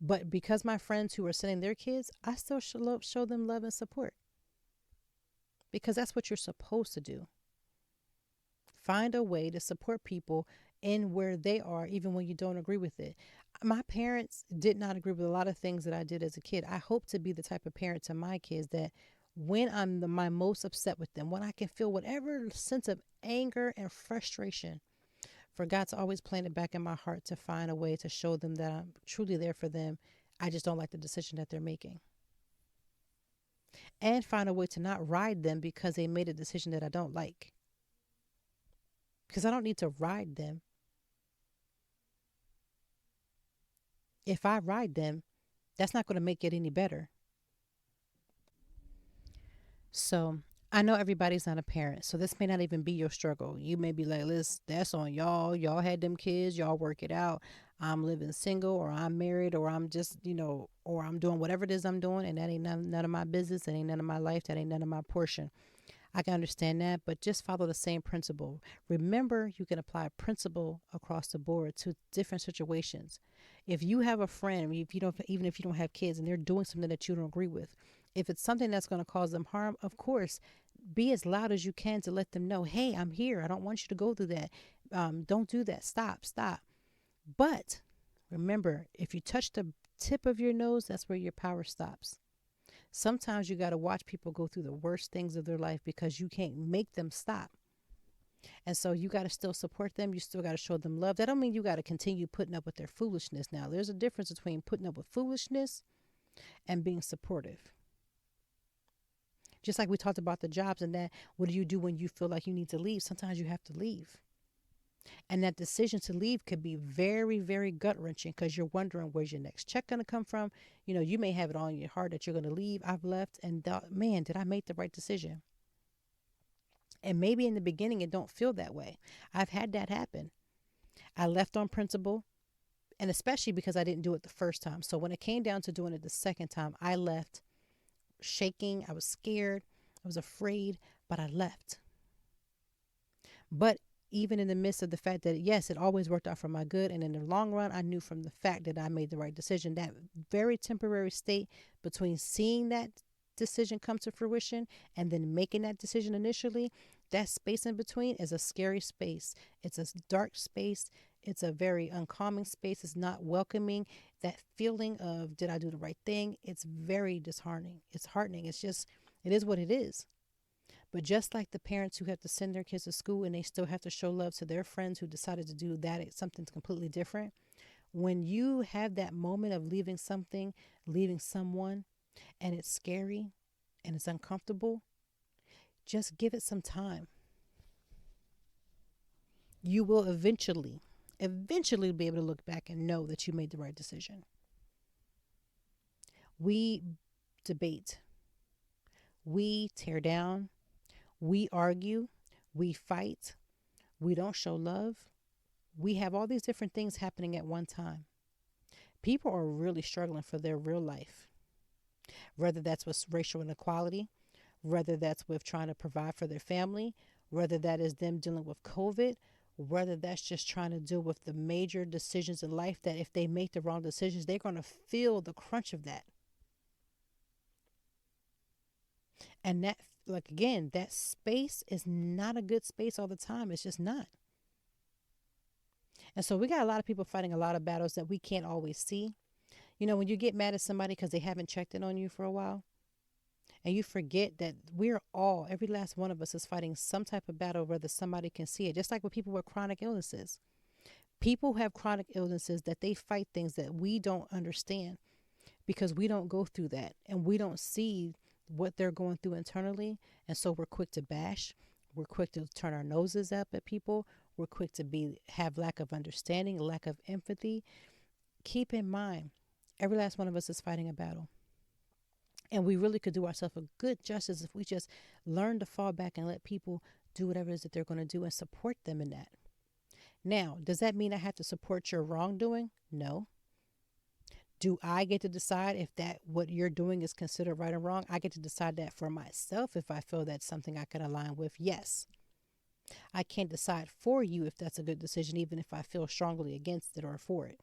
Speaker 2: But because my friends who are sending their kids, I still show them love and support. Because that's what you're supposed to do. Find a way to support people in where they are, even when you don't agree with it. My parents did not agree with a lot of things that I did as a kid. I hope to be the type of parent to my kids that when I'm my most upset with them, when I can feel whatever sense of anger and frustration, for God to always plant it back in my heart to find a way to show them that I'm truly there for them. I just don't like the decision that they're making. And find a way to not ride them because they made a decision that I don't like. Because I don't need to ride them. If I ride them, that's not going to make it any better. So I know everybody's not a parent, so this may not even be your struggle. You may be like, listen, that's on y'all. Y'all had them kids. Y'all work it out. I'm living single, or I'm married, or I'm just, or I'm doing whatever it is I'm doing, and that ain't none of my business. That ain't none of my life. That ain't none of my portion. I can understand that, but just follow the same principle. Remember, you can apply a principle across the board to different situations. If you have a friend, if you don't, even if you don't have kids, and they're doing something that you don't agree with, if it's something that's going to cause them harm, of course, be as loud as you can to let them know, hey, I'm here. I don't want you to go through that. Don't do that. Stop, stop. But remember, if you touch the tip of your nose, that's where your power stops. Sometimes you got to watch people go through the worst things of their life because you can't make them stop. And so you got to still support them. You still got to show them love. That don't mean you got to continue putting up with their foolishness. Now, there's a difference between putting up with foolishness and being supportive. Just like we talked about the jobs and that, what do you do when you feel like you need to leave? Sometimes you have to leave. And that decision to leave could be very, very gut wrenching because you're wondering where's your next check going to come from. You know, you may have it on your heart that you're going to leave. I've left and man, did I make the right decision? And maybe in the beginning, it don't feel that way. I've had that happen. I left on principle, and especially because I didn't do it the first time. So when it came down to doing it the second time, I left shaking. I was scared. I was afraid, but I left. But even in the midst of the fact that, yes, it always worked out for my good. And in the long run, I knew from the fact that I made the right decision. That very temporary state between seeing that decision come to fruition and then making that decision initially, that space in between is a scary space. It's a dark space. It's a very uncalming space. It's not welcoming. That feeling of, did I do the right thing? It's very disheartening. It's heartening. It's just, it is what it is. But just like the parents who have to send their kids to school and they still have to show love to their friends who decided to do that, it's something completely different. When you have that moment of leaving something, leaving someone, and it's scary and it's uncomfortable, just give it some time. You will eventually be able to look back and know that you made the right decision. We debate. We tear down. We argue, we fight, we don't show love. We have all these different things happening at one time. People are really struggling for their real life, whether that's with racial inequality, whether that's with trying to provide for their family, whether that is them dealing with COVID, whether that's just trying to deal with the major decisions in life that if they make the wrong decisions, they're going to feel the crunch of that. And that, like, again, that space is not a good space all the time. It's just not. And so we got a lot of people fighting a lot of battles that we can't always see. You know, when you get mad at somebody because they haven't checked in on you for a while, and you forget that we're all, every last one of us is fighting some type of battle, whether somebody can see it. Just like with people with chronic illnesses. People have chronic illnesses that they fight things that we don't understand because we don't go through that and we don't see what they're going through internally. And so we're quick to bash. We're quick to turn our noses up at people. We're quick to have lack of understanding, lack of empathy. Keep in mind, every last one of us is fighting a battle. And we really could do ourselves a good justice if we just learn to fall back and let people do whatever it is that they're going to do and support them in that. Now, does that mean I have to support your wrongdoing? No. Do I get to decide if that what you're doing is considered right or wrong? I get to decide that for myself if I feel that's something I can align with. Yes. I can't decide for you if that's a good decision, even if I feel strongly against it or for it.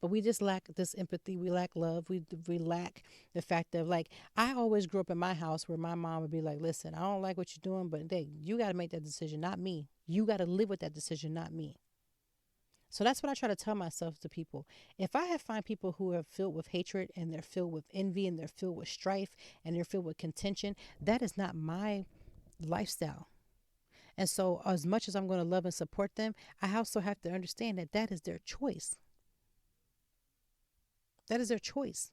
Speaker 2: But we just lack this empathy. We lack love. We lack the fact of, like, I always grew up in my house where my mom would be like, listen, I don't like what you're doing, but you got to make that decision, not me. You got to live with that decision, not me. So that's what I try to tell myself to people. If I find people who are filled with hatred and they're filled with envy and they're filled with strife and they're filled with contention, that is not my lifestyle. And so as much as I'm going to love and support them, I also have to understand that that is their choice. That is their choice.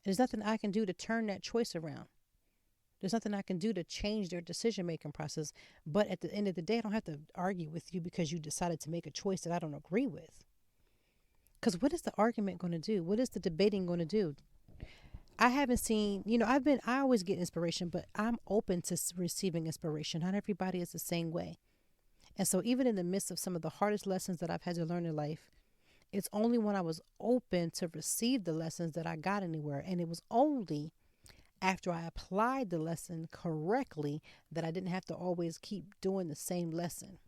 Speaker 2: There's nothing I can do to turn that choice around. There's nothing I can do to change their decision-making process. But at the end of the day, I don't have to argue with you because you decided to make a choice that I don't agree with. Because what is the argument going to do? What is the debating going to do? I haven't seen, I always get inspiration, but I'm open to receiving inspiration. Not everybody is the same way. And so even in the midst of some of the hardest lessons that I've had to learn in life, it's only when I was open to receive the lessons that I got anywhere. And it was only after I applied the lesson correctly, that I didn't have to always keep doing the same lesson.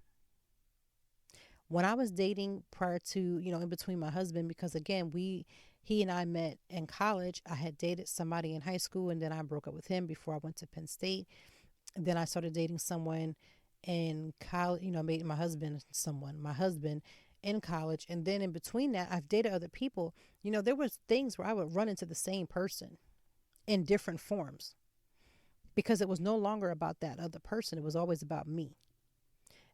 Speaker 2: When I was dating prior to, in between my husband, because again, he and I met in college. I had dated somebody in high school, and then I broke up with him before I went to Penn State. And then I started dating someone in college, made my husband in college. And then in between that, I've dated other people. There was things where I would run into the same person in different forms because it was no longer about that other person. It was always about me.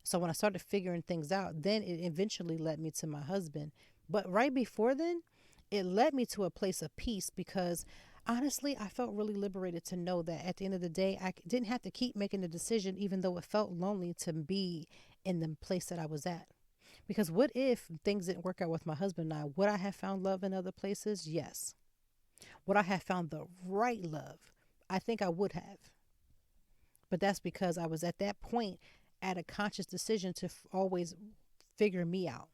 Speaker 2: So when I started figuring things out, then it eventually led me to my husband. But right before then, it led me to a place of peace because honestly, I felt really liberated to know that at the end of the day, I didn't have to keep making the decision, even though it felt lonely to be in the place that I was at. Because what if things didn't work out with my husband and I? Would I have found love in other places? Yes. Would I have found the right love? I think I would have. But that's because I was at that point at a conscious decision to always figure me out.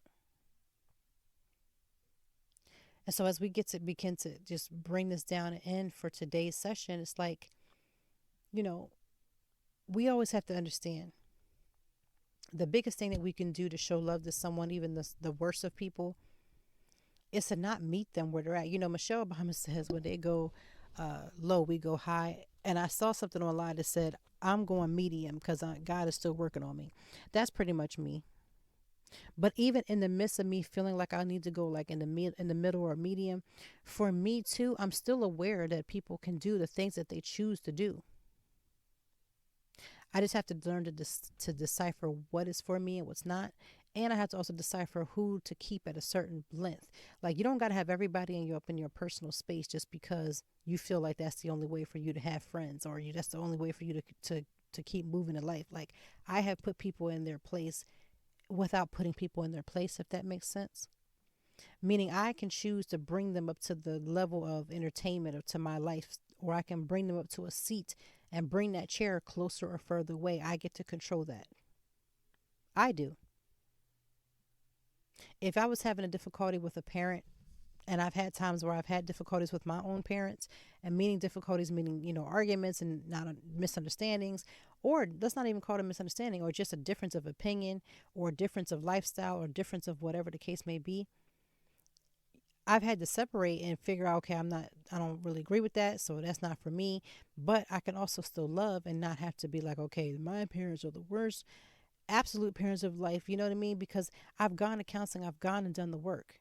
Speaker 2: And so as we begin to just bring this down and end for today's session, it's like, we always have to understand the biggest thing that we can do to show love to someone, even the worst of people, is to not meet them where they're at. Michelle Obama says when they go low, we go high. And I saw something online that said, I'm going medium because God is still working on me. That's pretty much me. But even in the midst of me feeling like I need to go like in the middle or medium, for me too, I'm still aware that people can do the things that they choose to do. I just have to learn to decipher what is for me and what's not. And I have to also decipher who to keep at a certain length. Like, you don't got to have everybody up in your personal space just because you feel like that's the only way for you to have friends, or that's the only way for you to keep moving in life. Like, I have put people in their place without putting people in their place, if that makes sense. Meaning I can choose to bring them up to the level of entertainment or to my life, or I can bring them up to a seat and bring that chair closer or further away. I get to control that. I do. If I was having a difficulty with a parent, and I've had times where I've had difficulties with my own parents, and meaning difficulties, meaning, arguments and not misunderstandings, or let's not even call it a misunderstanding, or just a difference of opinion or a difference of lifestyle or difference of whatever the case may be. I've had to separate and figure out, okay, I don't really agree with that, so that's not for me. But I can also still love and not have to be like, okay, my parents are the worst absolute parents of life. You know what I mean? Because I've gone to counseling, I've gone and done the work.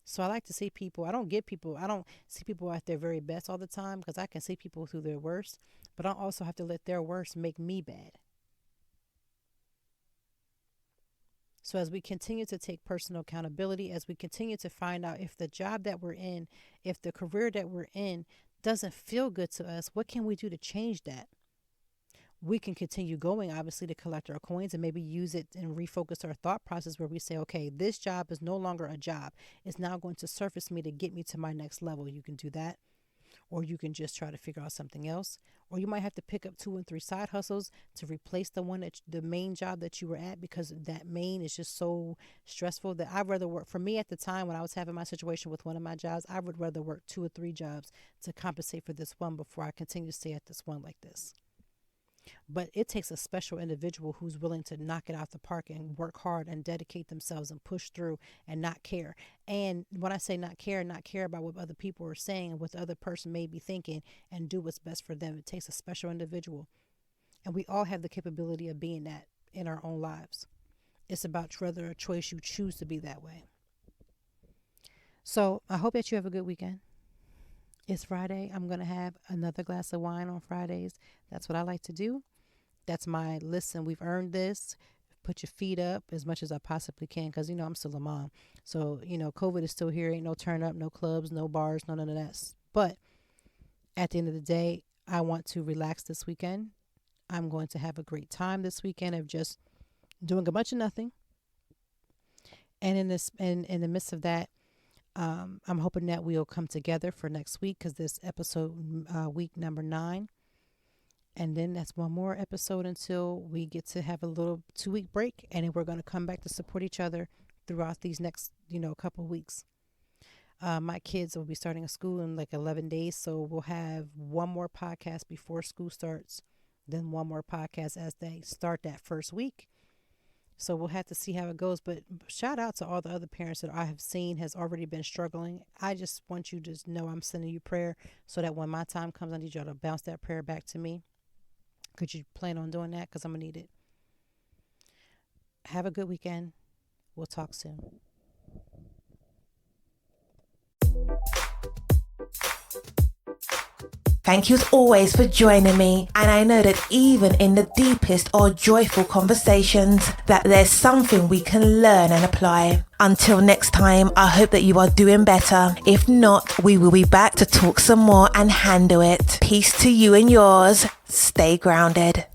Speaker 2: So I like to see people. I don't see people at their very best all the time, because I can see people through their worst, but I also have to let their worst make me bad. So as we continue to take personal accountability, as we continue to find out if the job that we're in, if the career that we're in doesn't feel good to us, what can we do to change that? We can continue going, obviously, to collect our coins and maybe use it and refocus our thought process where we say, okay, this job is no longer a job. It's now going to surface me to get me to my next level. You can do that. Or you can just try to figure out something else. Or you might have to pick up 2 and 3 side hustles to replace the main job that you were at, because that main is just so stressful that I'd rather work. For me at the time when I was having my situation with one of my jobs, I would rather work 2 or 3 jobs to compensate for this one before I continue to stay at this one like this. But it takes a special individual who's willing to knock it out the park and work hard and dedicate themselves and push through and not care. And when I say not care about what other people are saying and what the other person may be thinking, and do what's best for them. It takes a special individual. And we all have the capability of being that in our own lives. It's about whether a choice you choose to be that way. So I hope that you have a good weekend. It's Friday. I'm going to have another glass of wine on Fridays. That's what I like to do. That's my listen. We've earned this. Put your feet up as much as I possibly can, because, I'm still a mom. So, COVID is still here. Ain't no turn up, no clubs, no bars, none of that. But at the end of the day, I want to relax this weekend. I'm going to have a great time this weekend of just doing a bunch of nothing. And in the midst of that, I'm hoping that we'll come together for next week, because this episode, week number 9. And then that's one more episode until we get to have a little 2-week break. And then we're going to come back to support each other throughout these next, couple weeks. My kids will be starting a school in like 11 days. So we'll have one more podcast before school starts, then one more podcast as they start that first week. So we'll have to see how it goes. But shout out to all the other parents that I have seen has already been struggling. I just want you to know I'm sending you prayer so that when my time comes, I need y'all to bounce that prayer back to me. Could you plan on doing that? Because I'm going to need it. Have a good weekend. We'll talk soon.
Speaker 1: Thank you as always for joining me, and I know that even in the deepest or joyful conversations that there's something we can learn and apply. Until next time, I hope that you are doing better. If not, we will be back to talk some more and handle it. Peace to you and yours. Stay grounded.